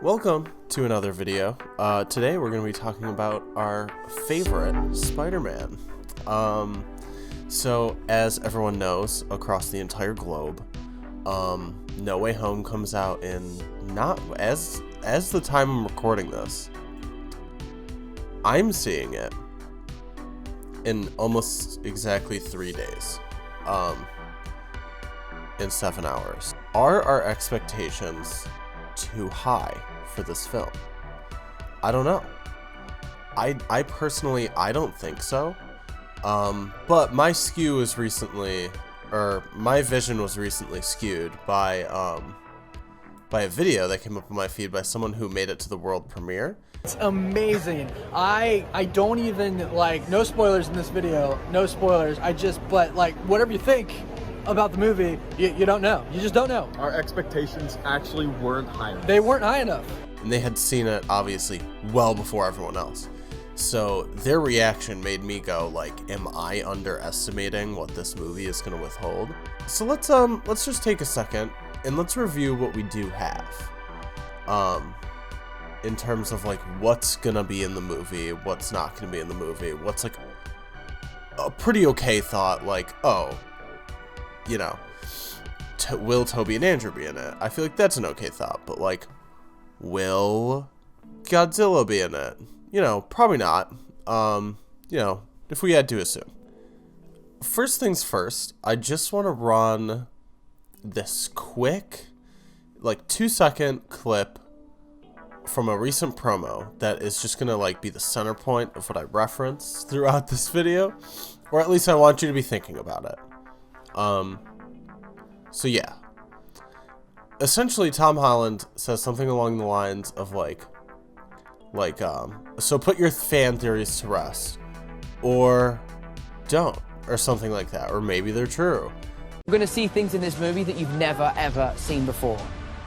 Welcome to another video. Today we're going to be talking about our favorite Spider-Man. So as everyone knows across the entire globe, No Way Home comes out in not as the time I'm recording this. I'm seeing it in almost exactly 3 days. In 7 hours. Are our expectations too high for this film? I don't know. I personally, I don't think so. But my skew was recently, or my vision was recently skewed by a video that came up on my feed by someone who made it to the world premiere. It's amazing. I don't even, like, no spoilers in this video, no spoilers. But like, whatever you think about the movie, you don't know. You just don't know. Our expectations actually weren't high enough. They weren't high enough. And they had seen it, obviously, well before everyone else. So their reaction made me go, like, am I underestimating what this movie is going to withhold? So let's just take a second and let's review what we do have. In terms of, like, what's going to be in the movie, what's not going to be in the movie, what's, like, a pretty okay thought, like, oh, you know, will Toby and Andrew be in it? I feel like that's an okay thought, but, like, will Godzilla be in it? You know, probably not. You know, if we had to assume. First things first, I just want to run this quick, like, 2-second clip from a recent promo that is just gonna, like, be the center point of what I reference throughout this video, or at least I want you to be thinking about it. So yeah. Essentially, Tom Holland says something along the lines of so put your fan theories to rest, or don't, or something like that, or maybe they're true. We're going to see things in this movie that you've never ever seen before.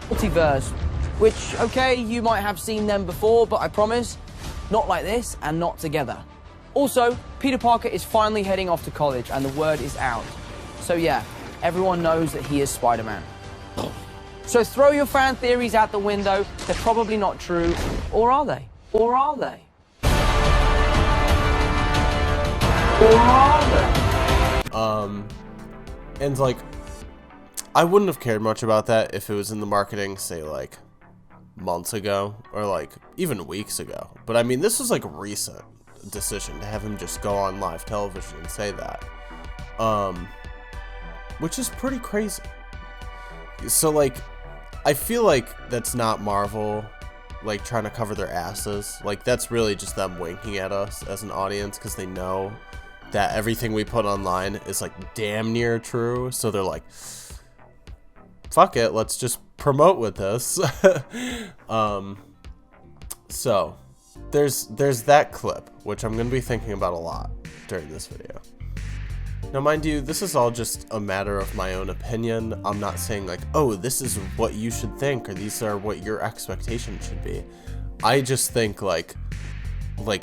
Multiverse, which, okay, you might have seen them before, but I promise, not like this and not together. Also, Peter Parker is finally heading off to college and the word is out. So yeah, everyone knows that he is Spider-Man. So throw your fan theories out the window. They're probably not true. Or are they? Or are they? Or are they? And, like, I wouldn't have cared much about that if it was in the marketing, say, like, months ago, or, like, even weeks ago. But, I mean, this was, like, a recent decision to have him just go on live television and say that. Which is pretty crazy. So, like, I feel like that's not Marvel, like, trying to cover their asses. Like, that's really just them winking at us as an audience because they know that everything we put online is, like, damn near true. So they're like, fuck it, let's just promote with this. So there's that clip, which I'm going to be thinking about a lot during this video. Now, mind you, this is all just a matter of my own opinion. I'm not saying, like, oh, this is what you should think, or these are what your expectations should be. I just think, like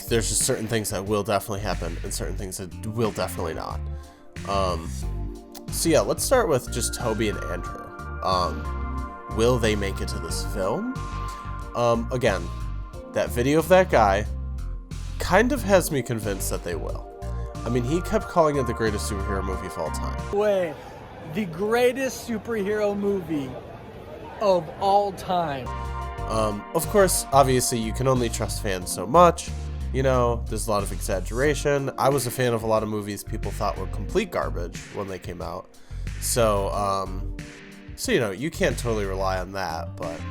there's just certain things that will definitely happen, and certain things that will definitely not. So yeah, let's start with just Toby and Andrew. Will they make it to this film? Again, that video of that guy kind of has me convinced that they will. I mean, he kept calling it the greatest superhero movie of all time. Wait, the greatest superhero movie of all time. Of course, obviously, you can only trust fans so much. You know, there's a lot of exaggeration. I was a fan of a lot of movies people thought were complete garbage when they came out. So, you know, you can't totally rely on that, but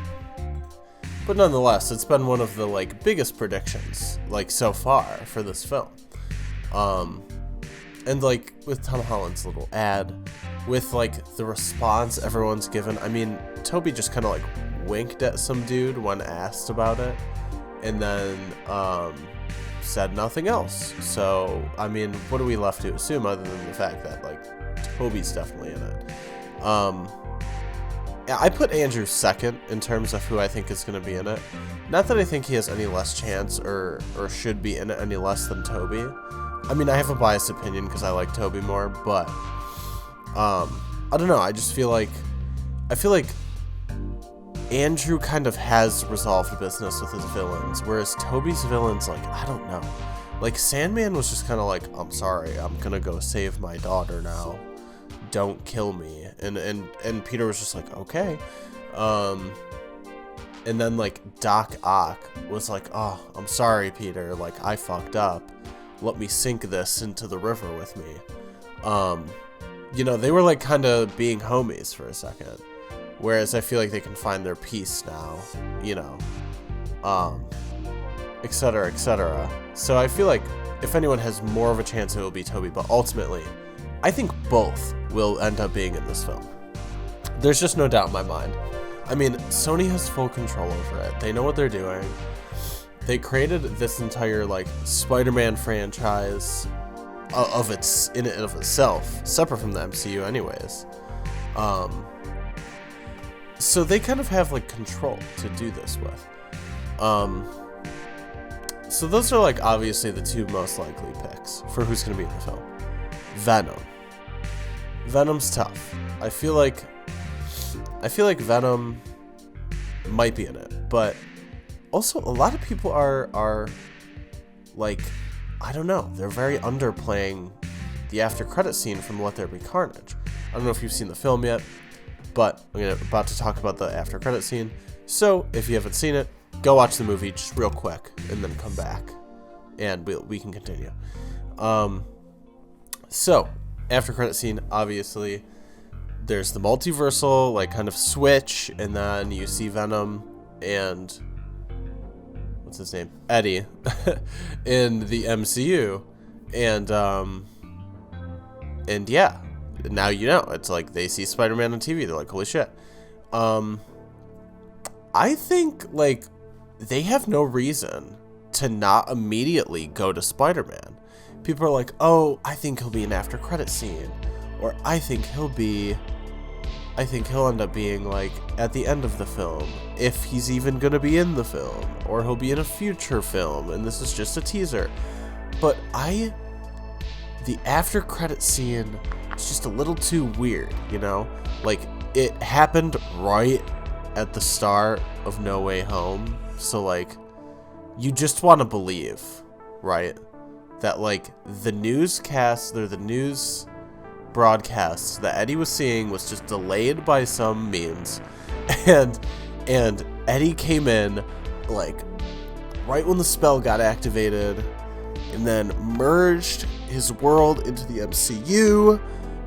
nonetheless, it's been one of the, like, biggest predictions, like, so far for this film. And, like, with Tom Holland's little ad, with, like, the response everyone's given, I mean, Toby just kind of, like, winked at some dude when asked about it, and then, said nothing else. So, I mean, what are we left to assume other than the fact that, like, Toby's definitely in it? I put Andrew second in terms of who I think is going to be in it. Not that I think he has any less chance or should be in it any less than Toby. I mean, I have a biased opinion because I like Toby more, but I don't know. I just feel like Andrew kind of has resolved business with his villains, whereas Tobey's villains, like, I don't know. Like, Sandman was just kind of like, I'm sorry, I'm gonna go save my daughter now. Don't kill me. And Peter was just like, okay. And then, like, Doc Ock was like, oh, I'm sorry, Peter. Like, I fucked up. Let me sink this into the river with me. You know, they were, like, kind of being homies for a second. Whereas I feel like they can find their peace now, you know. Et cetera, et cetera. So I feel like if anyone has more of a chance, it will be Tobey. But ultimately, I think both will end up being in this film. There's just no doubt in my mind. I mean, Sony has full control over it. They know what they're doing. They created this entire, like, Spider-Man franchise in and of itself, separate from the MCU anyways. So they kind of have, like, control to do this with. So those are, like, obviously the two most likely picks for who's going to be in the film. Venom. Venom's tough. I feel like Venom might be in it, but also a lot of people are like, I don't know, they're very underplaying the after credit scene from Let There Be Carnage. I don't know if you've seen the film yet, but I'm about to talk about the after credit scene. So if you haven't seen it, go watch the movie just real quick and then come back and we can continue. So after credit scene, obviously there's the multiversal, like, kind of switch, and then you see Venom and what's his name, Eddie, in the MCU, and yeah, now you know. It's like they see Spider-Man on TV, they're like, holy shit. I think, like, they have no reason to not immediately go to Spider-Man. People are like, oh, I think he'll be an after credit scene, or I think he'll end up being, like, at the end of the film, if he's even gonna be in the film, or he'll be in a future film, and this is just a teaser. But the after credit scene is just a little too weird, you know? Like, it happened right at the start of No Way Home, so, like, you just want to believe, right? That, like, the newscast, or the news broadcasts that Eddie was seeing was just delayed by some means, and Eddie came in, like, right when the spell got activated, and then merged his world into the MCU,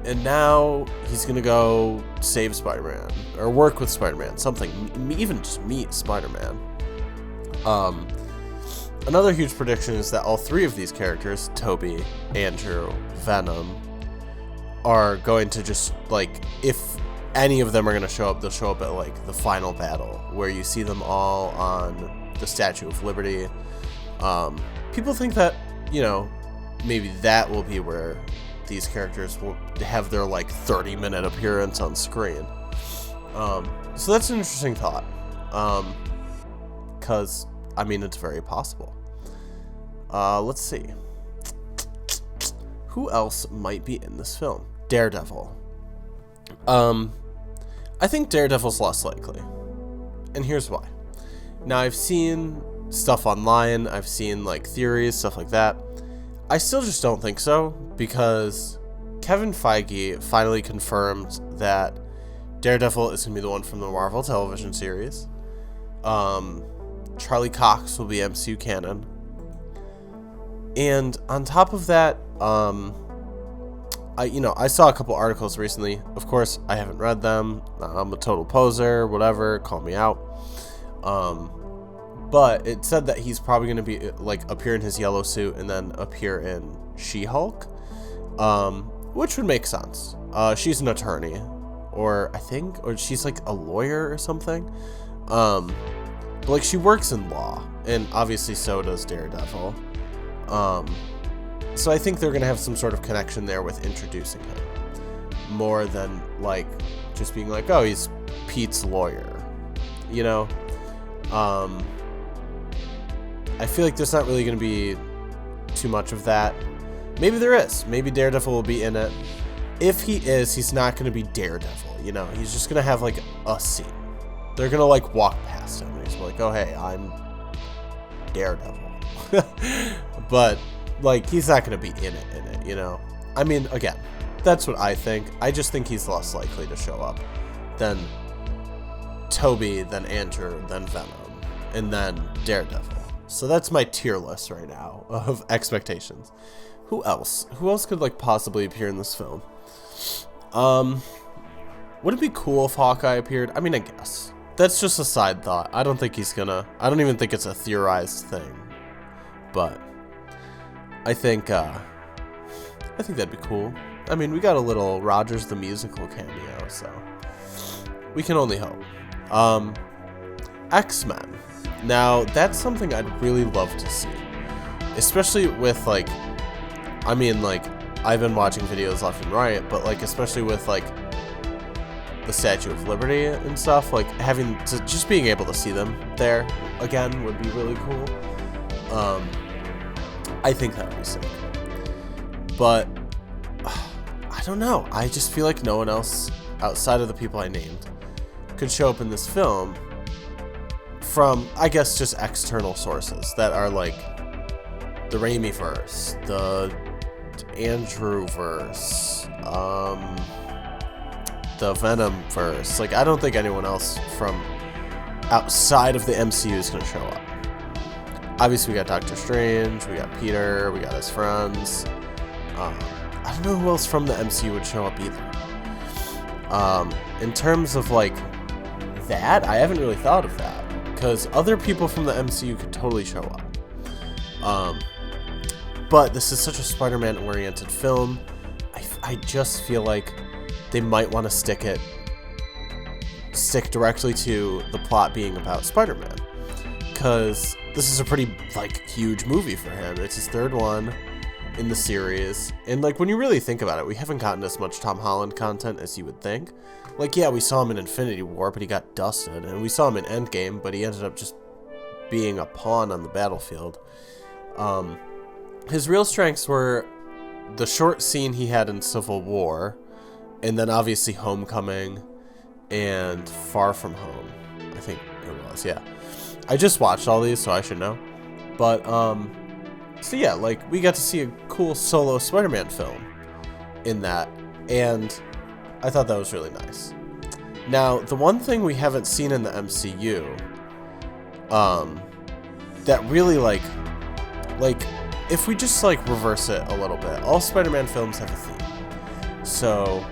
and now he's gonna go save Spider-Man, or work with Spider-Man, something, even just meet Spider-Man. Another huge prediction is that all three of these characters, Tobey, Andrew, Venom, are going to just, like, if any of them are going to show up, they'll show up at, like, the final battle, where you see them all on the Statue of Liberty. People think that, you know, maybe that will be where these characters will have their, like, 30-minute appearance on screen. So that's an interesting thought. Because, I mean, it's very possible. Let's see. Who else might be in this film? Daredevil. I think Daredevil's less likely. And here's why. Now, I've seen stuff online. I've seen, like, theories, stuff like that. I still just don't think so, because Kevin Feige finally confirmed that Daredevil is going to be the one from the Marvel television series. Charlie Cox will be MCU canon. And on top of that, I saw a couple articles recently. Of course, I haven't read them. I'm a total poser, whatever, call me out. But it said that he's probably going to be, like, appear in his yellow suit and then appear in She-Hulk, which would make sense. She's an attorney, or she's, like, a lawyer or something. But, like, she works in law, and obviously so does Daredevil. So I think they're going to have some sort of connection there with introducing him, more than, like, just being like, oh, he's Pete's lawyer, you know? I feel like there's not really going to be too much of that. Maybe there is. Maybe Daredevil will be in it. If he is, he's not going to be Daredevil, you know? He's just going to have, like, a scene. They're gonna like walk past him and he's like, oh hey, I'm Daredevil. But like he's not gonna be in it, you know? I mean, again, that's what I think. I just think he's less likely to show up than Tobey, then Andrew, then Venom, and then Daredevil. So that's my tier list right now of expectations. Who else? Who else could like possibly appear in this film? Would it be cool if Hawkeye appeared? I mean, I guess. That's just a side thought. I don't think he's gonna. I don't even think it's a theorized thing. But I think that'd be cool. I mean, we got a little Rogers the Musical cameo, so we can only hope. X-Men. Now, that's something I'd really love to see. Especially with, like, I mean, like, I've been watching videos left and right, but, like, especially with, like, the Statue of Liberty and stuff, like, just being able to see them there again would be really cool. I think that would be sick. But, I don't know. I just feel like no one else outside of the people I named could show up in this film from, I guess, just external sources that are like the Raimi-verse, the Andrew-verse, the Venom-verse. Like, I don't think anyone else from outside of the MCU is going to show up. Obviously, we got Doctor Strange, we got Peter, we got his friends. I don't know who else from the MCU would show up either. In terms of, like, that, I haven't really thought of that. Because other people from the MCU could totally show up. But this is such a Spider-Man-oriented film. I just feel like they might want to stick directly to the plot being about Spider-Man. Because this is a pretty, like, huge movie for him. It's his third one in the series. And, like, when you really think about it, we haven't gotten as much Tom Holland content as you would think. Like, yeah, we saw him in Infinity War, but he got dusted. And we saw him in Endgame, but he ended up just being a pawn on the battlefield. His real strengths were the short scene he had in Civil War, and then obviously Homecoming and Far From Home. I think it was, yeah. I just watched all these, so I should know. But, so yeah, like, we got to see a cool solo Spider-Man film in that, and I thought that was really nice. Now, the one thing we haven't seen in the MCU, that really, like, if we just, like, reverse it a little bit, all Spider-Man films have a theme. So,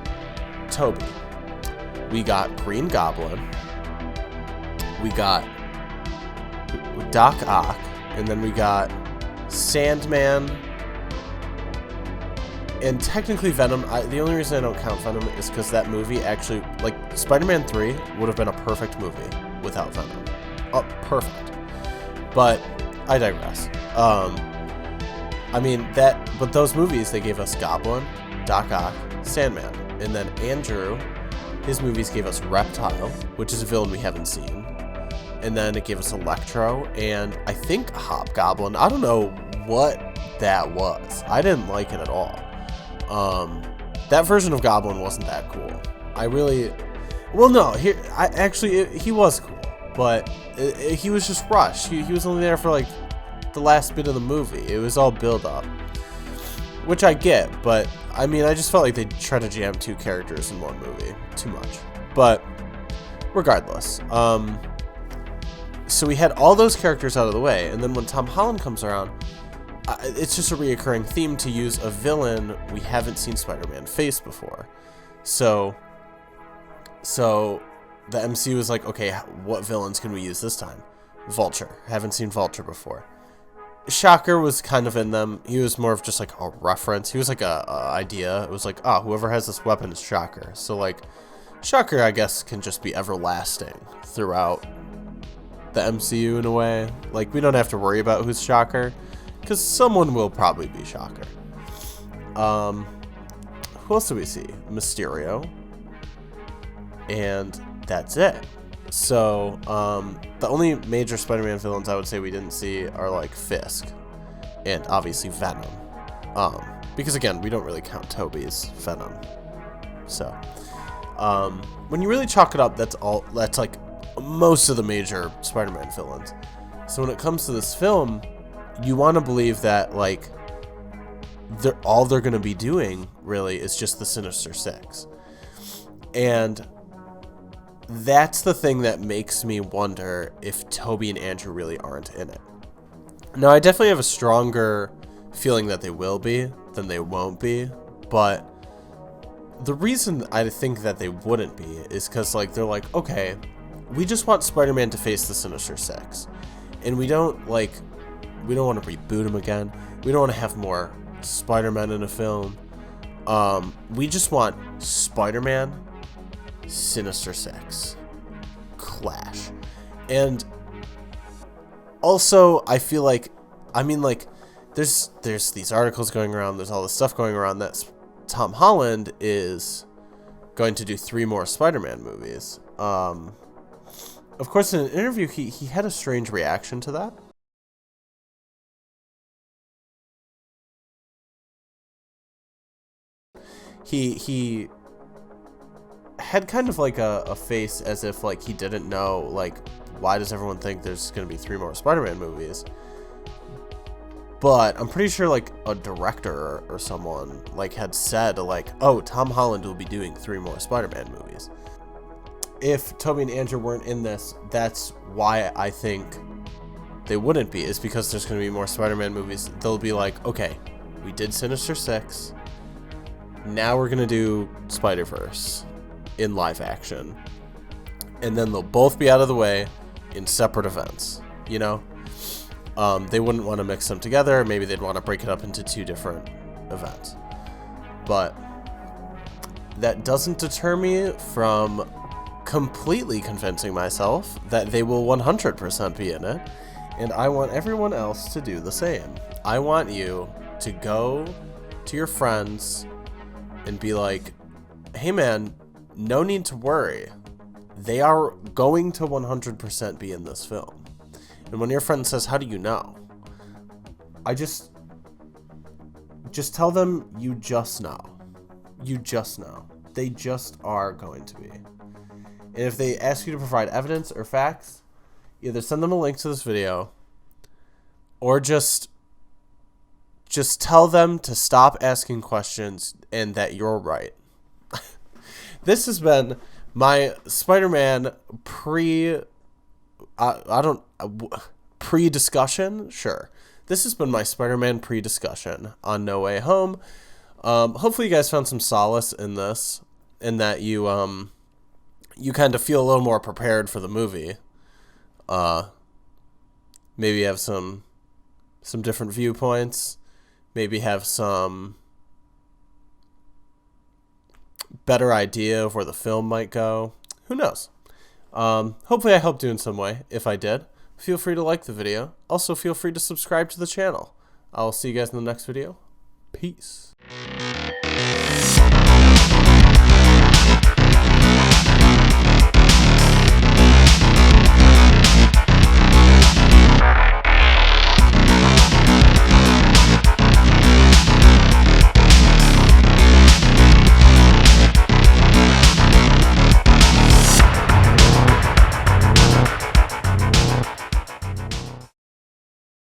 Tobey. We got Green Goblin. We got Doc Ock. And then we got Sandman. And technically Venom. The only reason I don't count Venom is because that movie actually, like, Spider-Man 3 would have been a perfect movie without Venom. Oh, perfect. But I digress. I mean, but those movies, they gave us Goblin, Doc Ock, Sandman. And then Andrew, his movies gave us Reptile, which is a villain we haven't seen. And then it gave us Electro, and I think Hobgoblin. I don't know what that was. I didn't like it at all. That version of Goblin wasn't that cool. He was cool, but he was just rushed. He was only there for, like, the last bit of the movie. It was all build up, which I get, but I mean, I just felt like they tried to jam two characters in one movie too much. But regardless, so we had all those characters out of the way, and then when Tom Holland comes around, it's just a reoccurring theme to use a villain we haven't seen Spider-Man face before. So the MCU was like, okay, what villains can we use this time? Vulture. Haven't seen Vulture before. Shocker was kind of in them. He was more of just like a reference. He was like a idea. It was like, whoever has this weapon is Shocker. So, like, Shocker, I guess, can just be everlasting throughout the MCU in a way. Like, we don't have to worry about who's Shocker, because someone will probably be Shocker. Who else do we see? Mysterio. And that's it. So, the only major Spider-Man villains I would say we didn't see are, like, Fisk. And, obviously, Venom. Because, again, we don't really count Tobey's Venom. So, when you really chalk it up, that's, like, most of the major Spider-Man villains. So when it comes to this film, you want to believe that, like, all they're going to be doing, really, is just the Sinister Six. And that's the thing that makes me wonder if Tobey and Andrew really aren't in it. Now, I definitely have a stronger feeling that they will be than they won't be, but the reason I think that they wouldn't be is because, like, they're like, okay, we just want Spider-Man to face the Sinister Six, and we don't want to reboot him again. We don't want to have more Spider-Man in a film. We just want Spider-Man, Sinister Six, clash. And also, I feel like, I mean, like, there's these articles going around, there's all this stuff going around that Tom Holland is going to do 3 more Spider-Man movies. Of course, in an interview, he had a strange reaction to that. He had kind of like a face as if, like, he didn't know, like, why does everyone think there's going to be 3 more Spider-Man movies? But I'm pretty sure, like, a director or someone, like, had said, like, oh, Tom Holland will be doing 3 more Spider-Man movies. If Tobey and Andrew weren't in this, that's why I think they wouldn't be, is because there's going to be more Spider-Man movies. They'll be like, okay, we did Sinister Six, now we're going to do Spider-Verse in live action. And then they'll both be out of the way in separate events, you know? They wouldn't want to mix them together. Maybe they'd want to break it up into 2 different events. But that doesn't deter me from completely convincing myself that they will 100% be in it. And I want everyone else to do the same. I want you to go to your friends and be like, hey man, no need to worry. They are going to 100% be in this film. And when your friend says, how do you know? I just tell them you just know. You just know. They just are going to be. And if they ask you to provide evidence or facts, either send them a link to this video or just tell them to stop asking questions and that you're right. This has been my Spider-Man pre-discussion. Sure. This has been my Spider-Man pre-discussion on No Way Home. Hopefully you guys found some solace in this, and that you kind of feel a little more prepared for the movie. Maybe have some different viewpoints. Maybe have some better idea of where the film might go. Who knows? Hopefully I helped you in some way. If I did, feel free to like the video. Also, feel free to subscribe to the channel. I'll see you guys in the next video. Peace.